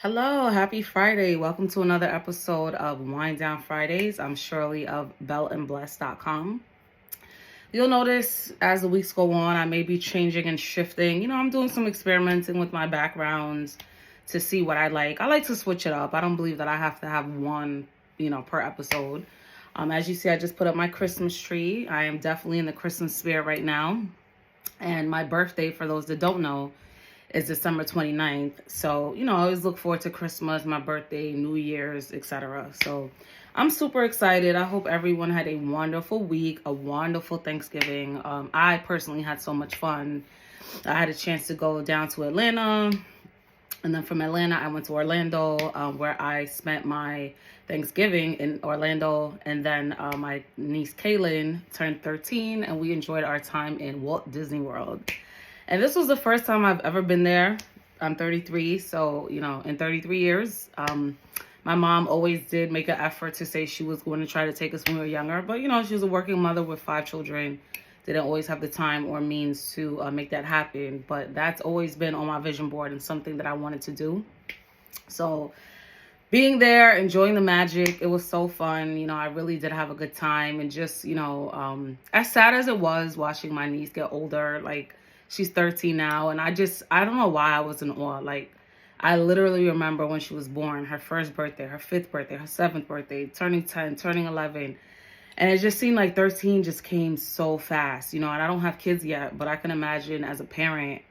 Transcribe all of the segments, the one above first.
Hello, happy Friday. Welcome to another episode of Wind Down Fridays. I'm Shirley of bellandbless.com. You'll notice as the weeks go on, I may be changing and shifting. I'm doing some experimenting with my backgrounds to see what I like. I like to switch it up. I don't believe that I have to have one, per episode. As you see, I just put up my Christmas tree. I am definitely in the Christmas spirit right now. And my birthday, for those that don't know, is December 29th. So, I always look forward to Christmas, my birthday, New Year's, etc. So I'm super excited. I hope everyone had a wonderful week, a wonderful Thanksgiving. I personally had so much fun. I had a chance to go down to Atlanta. And then from Atlanta, I went to Orlando, where I spent my Thanksgiving in Orlando. And then my niece Kaylin turned 13, and we enjoyed our time in Walt Disney World. And this was the first time I've ever been there. I'm 33, so, in 33 years, my mom always did make an effort to say she was going to try to take us when we were younger. But, she was a working mother with 5 children. Didn't always have the time or means to make that happen. But that's always been on my vision board and something that I wanted to do. So being there, enjoying the magic, it was so fun. I really did have a good time. And just, as sad as it was watching my niece get older, like, she's 13 now, and I don't know why I was in awe. Like, I literally remember when she was born, her first birthday, her 5th birthday, her 7th birthday, turning 10, turning 11. And it just seemed like 13 just came so fast, and I don't have kids yet, but I can imagine as a parent,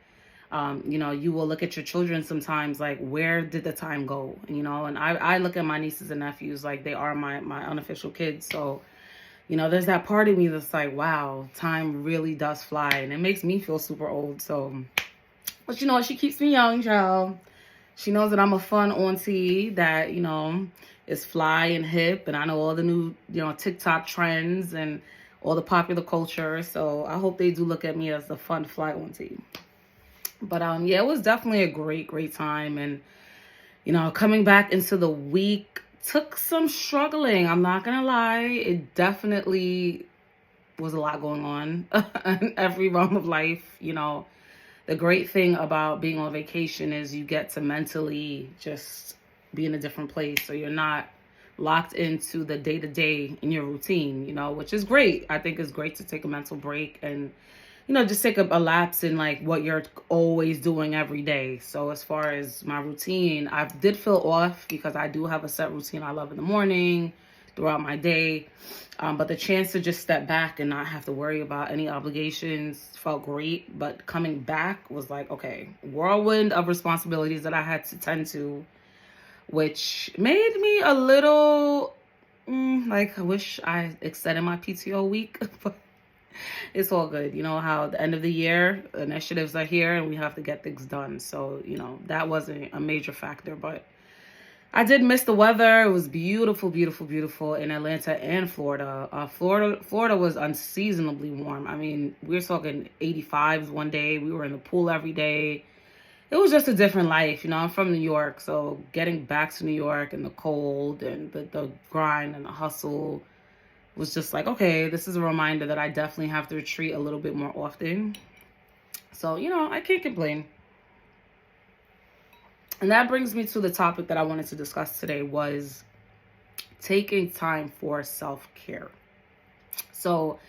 you will look at your children sometimes like, where did the time go? And I look at my nieces and nephews like they are my unofficial kids. So, there's that part of me that's like, wow, time really does fly. And it makes me feel super old. So, but she keeps me young, child. She knows that I'm a fun auntie that, is fly and hip. And I know all the new, TikTok trends and all the popular culture. So I hope they do look at me as the fun fly auntie. But yeah, it was definitely a great, great time. And, coming back into the week, took some struggling. I'm not gonna lie. It definitely was a lot going on in every realm of life. The great thing about being on vacation is you get to mentally just be in a different place. So you're not locked into the day-to-day in your routine, which is great. I think it's great to take a mental break and, just take a lapse in like what you're always doing every day. So as far as my routine, I did feel off because I do have a set routine I love in the morning, throughout my day. But the chance to just step back and not have to worry about any obligations felt great. But coming back was like, okay, whirlwind of responsibilities that I had to tend to, which made me a little like I wish I extended my PTO week. But it's all good. You know how the end of the year initiatives are here and we have to get things done. So, that wasn't a major factor, but I did miss the weather. It was beautiful, beautiful, beautiful in Atlanta and Florida. Florida was unseasonably warm. I mean, we were talking 85s one day. We were in the pool every day. It was just a different life. I'm from New York, so getting back to New York and the cold and the grind and the hustle was just like, okay, this is a reminder that I definitely have to retreat a little bit more often. So, I can't complain. And that brings me to the topic that I wanted to discuss today was taking time for self-care. So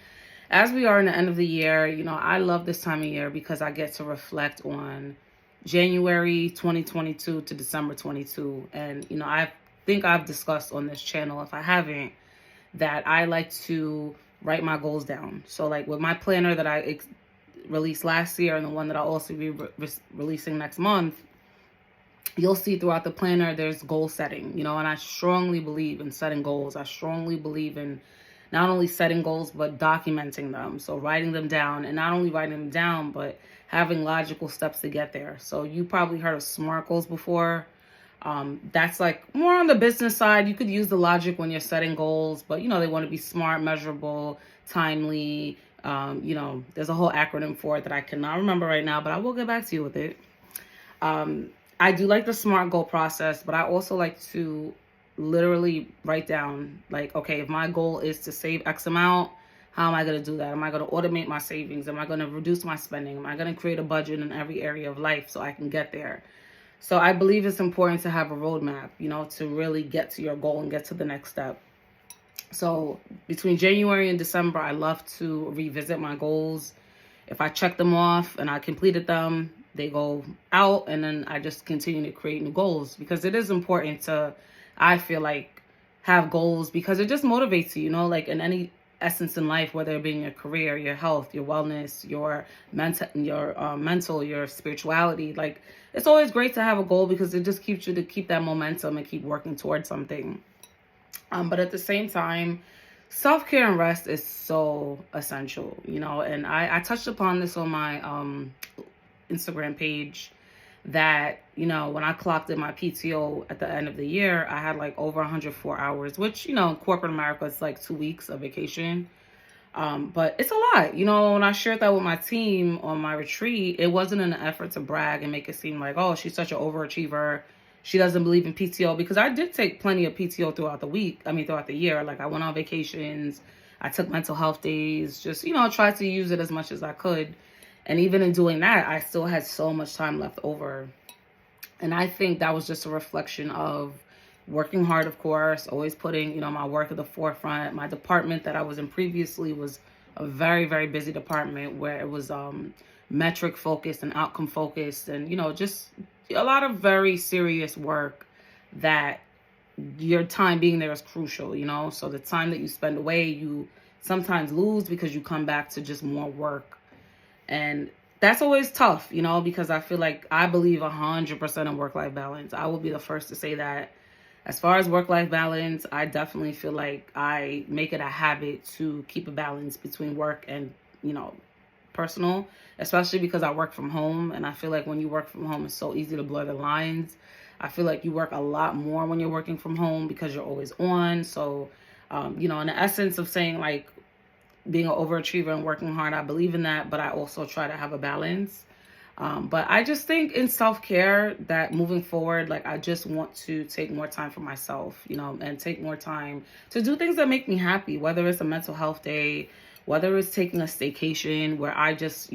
as we are in the end of the year, I love this time of year because I get to reflect on January 2022 to December 22. And, I think I've discussed on this channel, if I haven't, that I like to write my goals down. So like with my planner that I released last year and the one that I'll also be releasing next month, you'll see throughout the planner, there's goal setting, and I strongly believe in setting goals. I strongly believe in not only setting goals, but documenting them. So writing them down, and not only writing them down, but having logical steps to get there. So you probably heard of SMART goals before. That's like more on the business side. You could use the logic when you're setting goals, but they want to be smart, measurable, timely. There's a whole acronym for it that I cannot remember right now, but I will get back to you with it. I do like the SMART goal process, but I also like to literally write down like, okay, if my goal is to save X amount, how am I going to do that? Am I going to automate my savings? Am I going to reduce my spending? Am I going to create a budget in every area of life so I can get there? So I believe it's important to have a roadmap, to really get to your goal and get to the next step. So between January and December, I love to revisit my goals. If I check them off and I completed them, they go out, and then I just continue to create new goals, because it is important to, I feel like, have goals, because it just motivates you, like in any essence in life, whether it be in your career, your health, your wellness, your mental, your spirituality. Like, it's always great to have a goal, because it just keeps you to keep that momentum and keep working towards something. But at the same time, self-care and rest is so essential, and I touched upon this on my Instagram page, that, when I clocked in my PTO at the end of the year, I had like over 104 hours, which, in corporate America, it's like 2 weeks of vacation. But it's a lot, when I shared that with my team on my retreat, it wasn't an effort to brag and make it seem like, oh, she's such an overachiever, she doesn't believe in PTO, because I did take plenty of PTO throughout the year. Like, I went on vacations, I took mental health days, just, tried to use it as much as I could. And even in doing that, I still had so much time left over. And I think that was just a reflection of working hard, of course, always putting, my work at the forefront. My department that I was in previously was a very, very busy department, where it was metric focused and outcome focused, and, just a lot of very serious work, that your time being there is crucial, So the time that you spend away, you sometimes lose, because you come back to just more work. And that's always tough, because I feel like I believe 100% in work-life balance. I will be the first to say that. As far as work-life balance, I definitely feel like I make it a habit to keep a balance between work and, personal, especially because I work from home. And I feel like when you work from home, it's so easy to blur the lines. I feel like you work a lot more when you're working from home, because you're always on. So, in the essence of saying, like, being an overachiever and working hard, I believe in that, but I also try to have a balance. But I just think in self-care that moving forward, like, I just want to take more time for myself, and take more time to do things that make me happy, whether it's a mental health day, whether it's taking a staycation, where I just,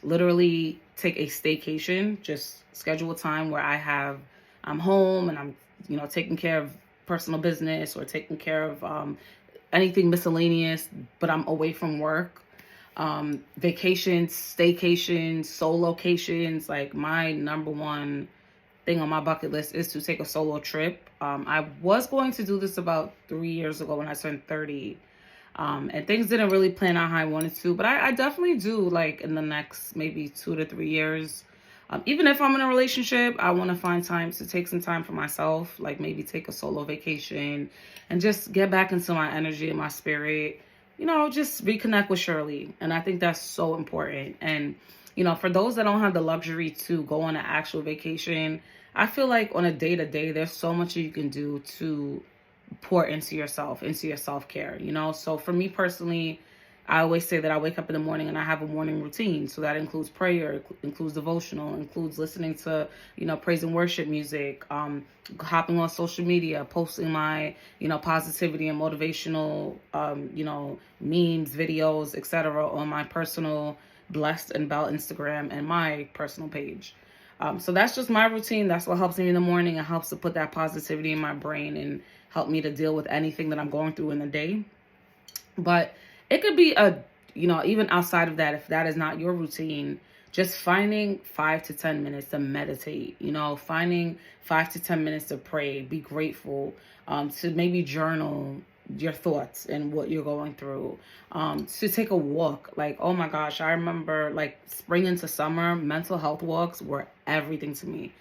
literally take a staycation, just schedule a time where I'm home and I'm, taking care of personal business, or taking care of anything miscellaneous, but I'm away from work. Vacations, staycations, solocations. Like, my number one thing on my bucket list is to take a solo trip. I was going to do this about 3 years ago when I turned 30. And things didn't really plan out how I wanted to, but I definitely do, like, in the next maybe 2 to 3 years. Even if I'm in a relationship, I want to find time to take some time for myself, like maybe take a solo vacation and just get back into my energy and my spirit, just reconnect with Shirley. And I think that's so important. And, for those that don't have the luxury to go on an actual vacation, I feel like on a day-to-day, there's so much you can do to pour into yourself, into your self-care, So for me personally, I always say that I wake up in the morning and I have a morning routine. So that includes prayer, includes devotional, includes listening to, praise and worship music, hopping on social media, posting my, positivity and motivational, memes, videos, etc. on my personal Blessed and Belle Instagram and my personal page. So that's just my routine. That's what helps me in the morning. It helps to put that positivity in my brain and help me to deal with anything that I'm going through in the day. But it could be even outside of that, if that is not your routine, just finding 5 to 10 minutes to meditate, finding 5 to 10 minutes to pray, be grateful, to maybe journal your thoughts and what you're going through, to take a walk. Like, oh my gosh, I remember, like, spring into summer, mental health walks were everything to me.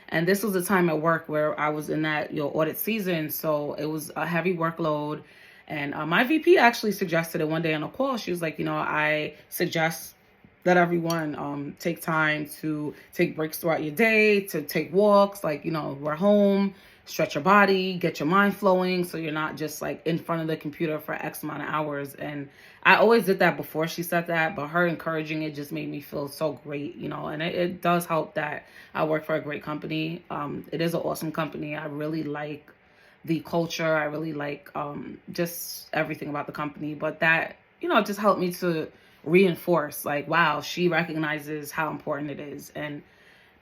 And this was a time at work where I was in that audit season, so it was a heavy workload. And my VP actually suggested it one day on a call. She was like, I suggest that everyone take time to take breaks throughout your day, to take walks. Like, we're home, stretch your body, get your mind flowing, so you're not just like in front of the computer for X amount of hours. And I always did that before she said that, but her encouraging it just made me feel so great, and it does help that I work for a great company. It is an awesome company. I really like the culture. I really like just everything about the company, but that, just helped me to reinforce, like, wow, she recognizes how important it is. And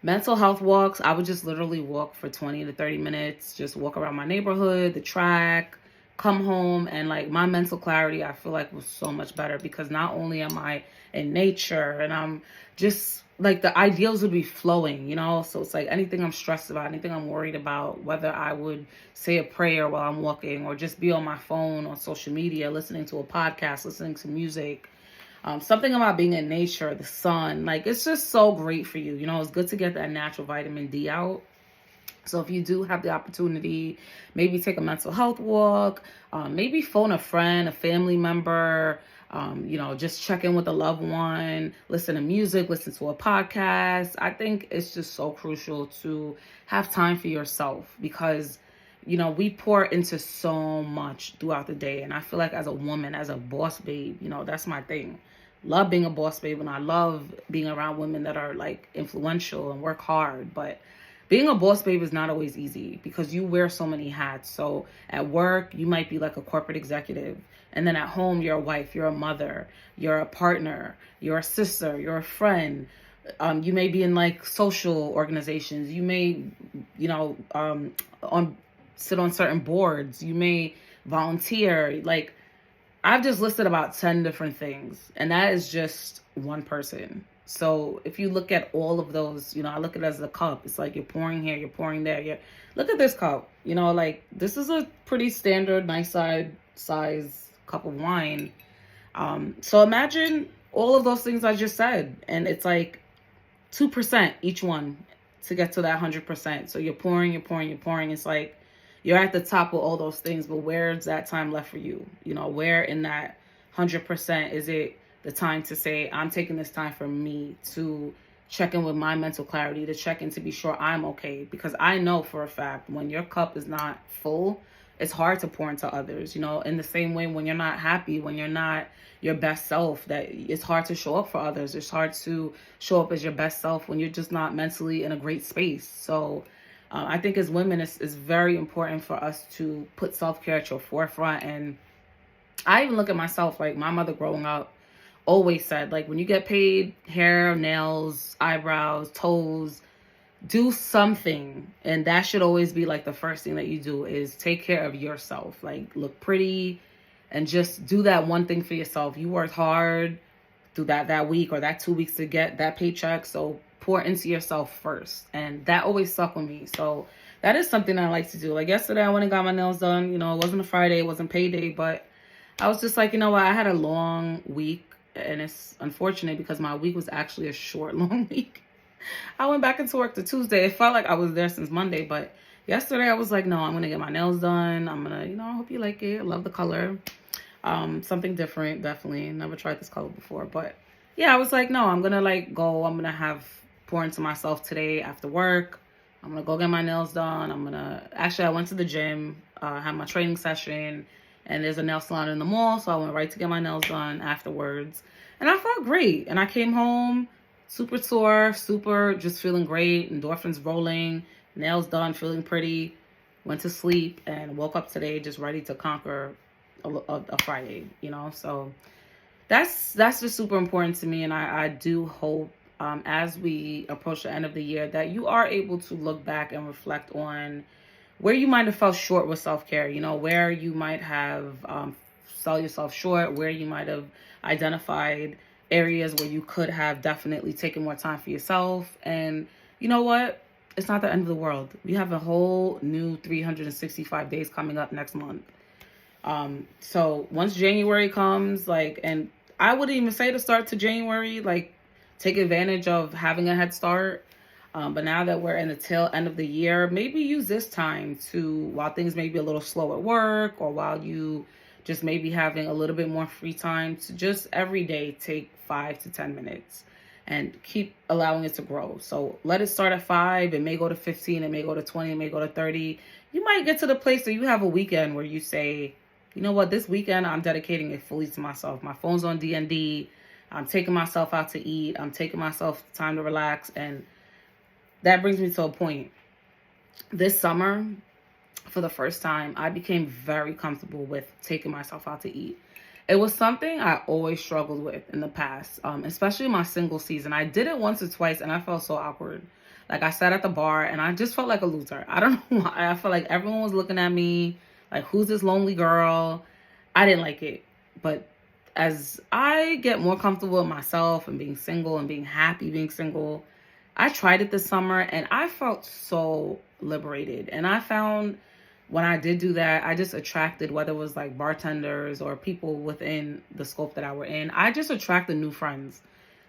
Mental health walks, I would just literally walk for 20 to 30 minutes, just walk around my neighborhood, the track, come home, and like my mental clarity, I feel like was so much better because not only am I in nature and I'm just like the ideals would be flowing, you know? So it's like anything I'm stressed about, anything I'm worried about, whether I would say a prayer while I'm walking or just be on my phone, on social media, listening to a podcast, listening to music. Something about being in nature, the sun, like it's just so great for you. You know, it's good to get that natural vitamin D out. So if you do have the opportunity, maybe take a mental health walk, maybe phone a friend, a family member, just check in with a loved one, listen to music, listen to a podcast. I think it's just so crucial to have time for yourself because, we pour into so much throughout the day. And I feel like as a woman, as a boss babe, that's my thing. Love being a boss babe and I love being around women that are like influential and work hard. But being a boss babe is not always easy because you wear so many hats. So at work, you might be like a corporate executive. And then at home, you're a wife, you're a mother, you're a partner, you're a sister, you're a friend. You may be in like social organizations. You may, sit on certain boards. You may volunteer. Like I've just listed about 10 different things, and that is just one person. So if you look at all of those, I look at it as a cup. It's like you're pouring here, you're pouring there. Look at this cup. Like this is a pretty standard, nice size cup of wine. So imagine all of those things I just said, and it's like 2% each one to get to that 100%. So you're pouring, you're pouring, you're pouring. It's like you're at the top of all those things, but where's that time left for you? Where in that 100% is it the time to say, I'm taking this time for me to check in with my mental clarity, to check in to be sure I'm okay? Because I know for a fact when your cup is not full, it's hard to pour into others. In the same way, when you're not happy, when you're not your best self, that it's hard to show up for others. It's hard to show up as your best self when you're just not mentally in a great space. So I think as women, it's very important for us to put self-care at your forefront. And I even look at myself, like my mother growing up always said, like when you get paid, hair, nails, eyebrows, toes, do something. And that should always be like the first thing that you do is take care of yourself. Like look pretty and just do that one thing for yourself. You worked hard through that week or that 2 weeks to get that paycheck. So pour into yourself first. And that always stuck with me. So that is something I like to do. Like yesterday, I went and got my nails done. It wasn't a Friday, it wasn't payday, but I was just like, what? I had a long week, and it's unfortunate because my week was actually a short, long week. I went back into work to Tuesday. It felt like I was there since Monday, but yesterday I was like, no, I'm going to get my nails done. I'm going to, I hope you like it. I love the color. Something different, definitely. Never tried this color before, but yeah, I was like, no, I'm going to like go. I'm going to pour into myself today after work. I'm going to go get my nails done. I went to the gym, had my training session, and there's a nail salon in the mall. So I went right to get my nails done afterwards. And I felt great. And I came home super sore, super just feeling great. Endorphins rolling, nails done, feeling pretty. Went to sleep and woke up today just ready to conquer a Friday, So that's just super important to me. And I do hope as we approach the end of the year that you are able to look back and reflect on where you might have fell short with self-care, where you might have sell yourself short, where you might have identified areas where you could have definitely taken more time for yourself. And you know what? It's not the end of the world. We have a whole new 365 days coming up next month. So once January comes, and I wouldn't even say to start to January, take advantage of having a head start. But now that we're in the tail end of the year, maybe use this time to, while things may be a little slow at work or while you just maybe having a little bit more free time, to just every day take 5 to 10 minutes and keep allowing it to grow. So let it start at 5. It may go to 15. It may go to 20. It may go to 30. You might get to the place that you have a weekend where you say, you know what, this weekend I'm dedicating it fully to myself. My phone's on D&D. I'm taking myself out to eat. I'm taking myself time to relax. And that brings me to a point. This summer, for the first time, I became very comfortable with taking myself out to eat. It was something I always struggled with in the past, especially my single season. I did it once or twice and I felt so awkward. Like, I sat at the bar and I just felt like a loser. I don't know why. I felt like everyone was looking at me like, who's this lonely girl? I didn't like it. But as I get more comfortable with myself and being single and being happy being single, I tried it this summer and I felt so liberated. And I found when I did do that, I just attracted, whether it was like bartenders or people within the scope that I were in, I just attracted new friends.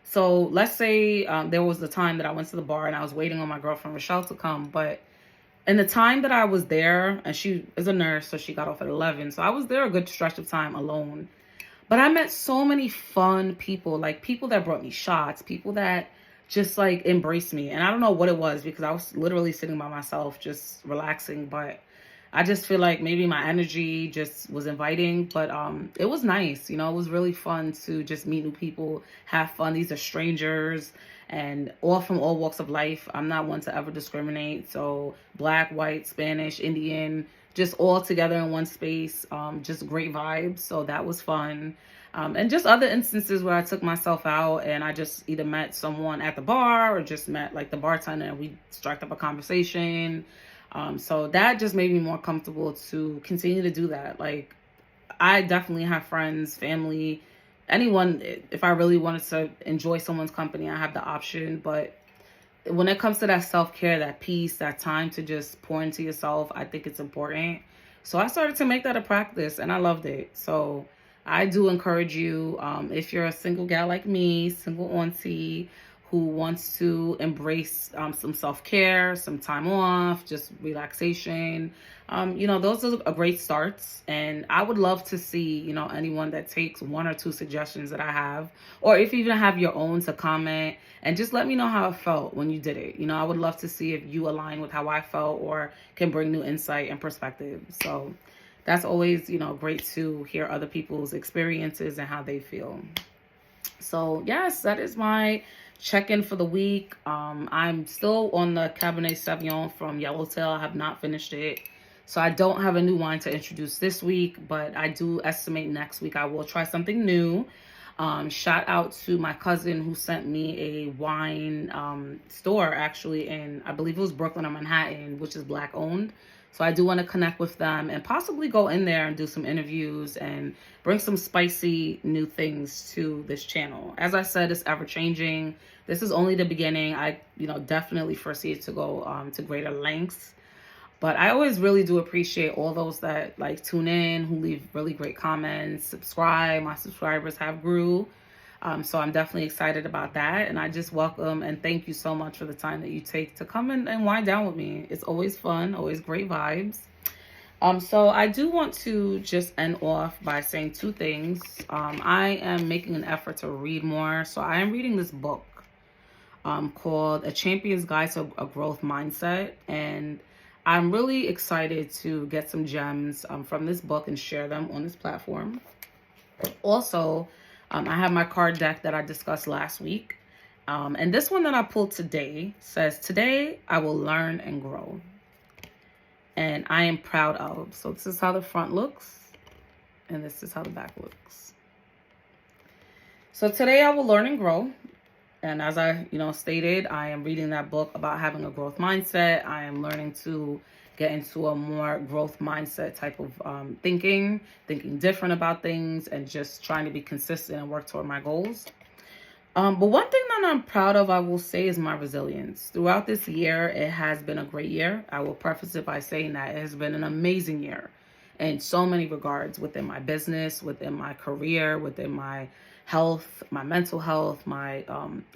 So let's say there was the time that I went to the bar and I was waiting on my girlfriend Rochelle to come. But in the time that I was there, and she is a nurse, so she got off at 11. So I was there a good stretch of time alone. But I met so many fun people, like people that brought me shots, people that just like embraced me. And I don't know what it was because I was literally sitting by myself, just relaxing. But I just feel like maybe my energy just was inviting, but it was nice. You know, it was really fun to just meet new people, have fun. These are strangers and all from all walks of life. I'm not one to ever discriminate. So black, white, Spanish, Indian, just all together in one space. Just great vibes. So that was fun. And just other instances where I took myself out and I just either met someone at the bar or just met like the bartender and we struck up a conversation. So that just made me more comfortable to continue to do that. Like, I definitely have friends, family, anyone. If I really wanted to enjoy someone's company, I have the option. But when it comes to that self-care, that peace, that time to just pour into yourself, I think it's important. So I started to make that a practice and I loved it. So I do encourage you, if you're a single gal like me, single auntie, who wants to embrace some self-care, some time off, just relaxation. Those are great starts. And I would love to see, anyone that takes one or two suggestions that I have, or if you even have your own, to comment and just let me know how it felt when you did it. I would love to see if you align with how I felt or can bring new insight and perspective. So that's always, great to hear other people's experiences and how they feel. So yes, that is my check-in for the week. I'm still on the Cabernet Sauvignon from Yellowtail. I have not finished it. So I don't have a new wine to introduce this week, but I do estimate next week I will try something new. Shout out to my cousin who sent me a wine store actually in, I believe it was Brooklyn or Manhattan, which is Black owned. So I do want to connect with them and possibly go in there and do some interviews and bring some spicy new things to this channel. As I said, it's ever changing. This is only the beginning. I, definitely foresee it to go to greater lengths. But I always really do appreciate all those that like tune in, who leave really great comments, subscribe. My subscribers have grew. So I'm definitely excited about that. And I just welcome and thank you so much for the time that you take to come and wind down with me. It's always fun, always great vibes. So I do want to just end off by saying two things. I am making an effort to read more. So I am reading this book called A Champion's Guide to a Growth Mindset. And I'm really excited to get some gems from this book and share them on this platform. Also, I have my card deck that I discussed last week. And this one that I pulled today says, "Today I will learn and grow." And I am proud of. So this is how the front looks. And this is how the back looks. So today I will learn and grow. And as I, stated, I am reading that book about having a growth mindset. I am learning to get into a more growth mindset type of thinking different about things, and just trying to be consistent and work toward my goals. But one thing that I'm proud of, I will say, is my resilience. Throughout this year, it has been a great year. I will preface it by saying that it has been an amazing year in so many regards, within my business, within my career, within my health, my mental health, my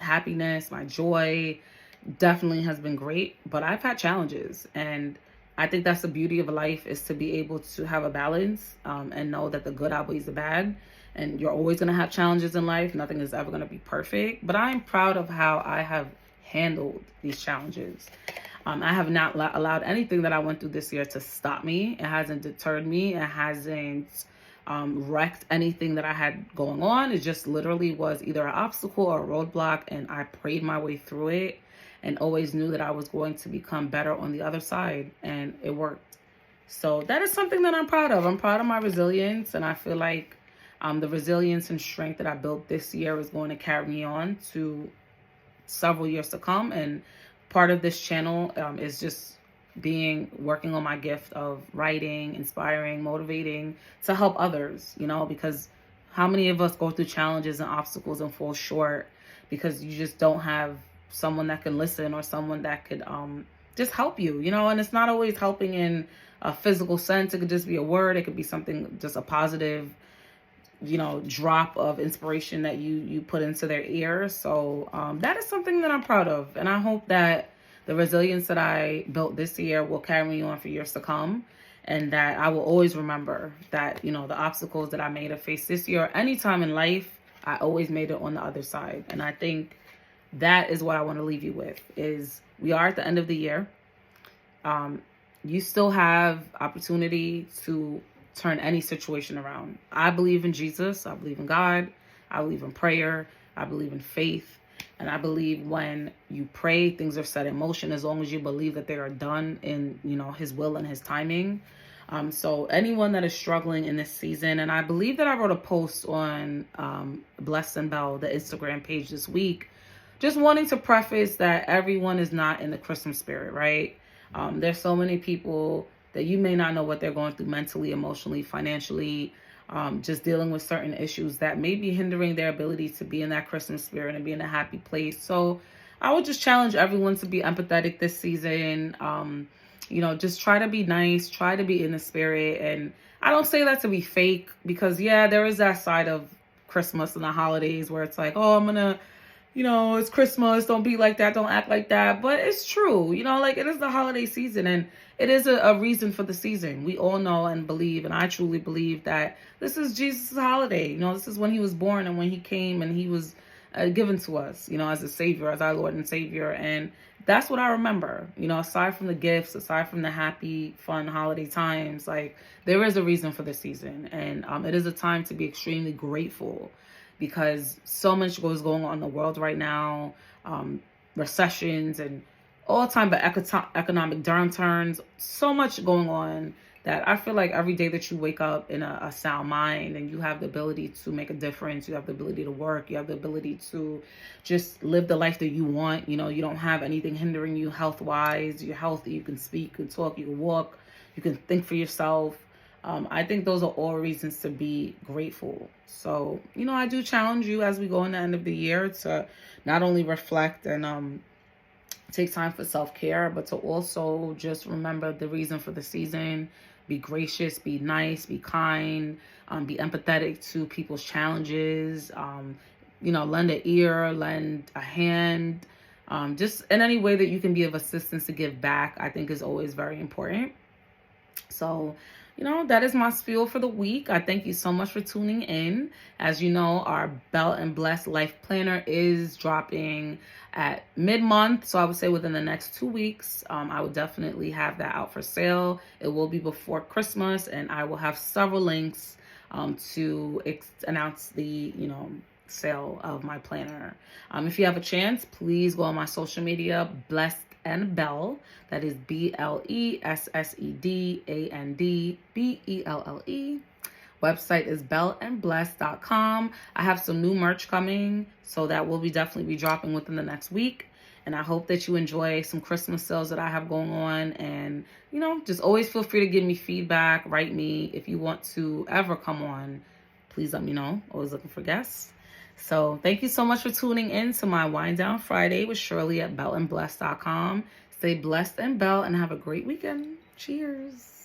happiness, my joy. Definitely has been great, but I've had challenges, and I think that's the beauty of life, is to be able to have a balance and know that the good outweighs the bad. And you're always going to have challenges in life. Nothing is ever going to be perfect, but I'm proud of how I have handled these challenges. I have not allowed anything that I went through this year to stop me. It hasn't deterred me. It hasn't wrecked anything that I had going on. It just literally was either an obstacle or a roadblock, and I prayed my way through it and always knew that I was going to become better on the other side, and it worked. So that is something that I'm proud of. I'm proud of my resilience, and I feel like the resilience and strength that I built this year is going to carry me on to several years to come, and part of this channel is just working on my gift of writing, inspiring, motivating to help others, because how many of us go through challenges and obstacles and fall short because you just don't have someone that can listen or someone that could just help you, and it's not always helping in a physical sense. It could just be a word. It could be something, just a positive, drop of inspiration that you put into their ear. So that is something that I'm proud of. And I hope that the resilience that I built this year will carry me on for years to come. And that I will always remember that, the obstacles that I may have faced this year, anytime in life, I always made it on the other side. And I think that is what I want to leave you with, is we are at the end of the year. You still have opportunity to turn any situation around. I believe in Jesus. I believe in God. I believe in prayer. I believe in faith. And I believe when you pray, things are set in motion as long as you believe that they are done in, his will and his timing. So anyone that is struggling in this season, and I believe that I wrote a post on Blessed and Belle, the Instagram page this week, just wanting to preface that everyone is not in the Christmas spirit, right? There's so many people that you may not know what they're going through mentally, emotionally, financially, just dealing with certain issues that may be hindering their ability to be in that Christmas spirit and be in a happy place. So I would just challenge everyone to be empathetic this season. Just try to be nice, try to be in the spirit. And I don't say that to be fake, because there is that side of Christmas and the holidays where it's like, oh, I'm going to, it's Christmas. Don't be like that. Don't act like that. But it's true. It is the holiday season, and it is a reason for the season. We all know and believe, and I truly believe that this is Jesus' holiday. This is when he was born and when he came and he was given to us, as a savior, as our Lord and Savior. And that's what I remember, aside from the gifts, aside from the happy, fun holiday times, there is a reason for the season. And it is a time to be extremely grateful, because so much goes going on in the world right now, recessions and all time, but economic downturns, so much going on, that I feel like every day that you wake up in a sound mind and you have the ability to make a difference, you have the ability to work, you have the ability to just live the life that you want. You don't have anything hindering you health-wise. You're healthy, you can speak, you can talk, you can walk, you can think for yourself. I think those are all reasons to be grateful. So, I do challenge you as we go in the end of the year to not only reflect and take time for self-care, but to also just remember the reason for the season. Be gracious, be nice, be kind, be empathetic to people's challenges, lend an ear, lend a hand, just in any way that you can be of assistance to give back, I think is always very important. So, that is my spiel for the week. I thank you so much for tuning in. As you know, our Belle and Blessed Life Planner is dropping at mid-month. So I would say within the next 2 weeks, I will definitely have that out for sale. It will be before Christmas, and I will have several links to announce the, sale of my planner. If you have a chance, please go on my social media, Blessed and Belle. That is BLESSEDANDBELLE. Website is belleandblessed.com. I have some new merch coming, so that will definitely be dropping within the next week. And I hope that you enjoy some Christmas sales that I have going on. And, just always feel free to give me feedback, write me. If you want to ever come on, please let me know. Always looking for guests. So thank you so much for tuning in to my Wind Down Friday with Shirley at belleandblessed.com. Stay blessed and belle and have a great weekend. Cheers.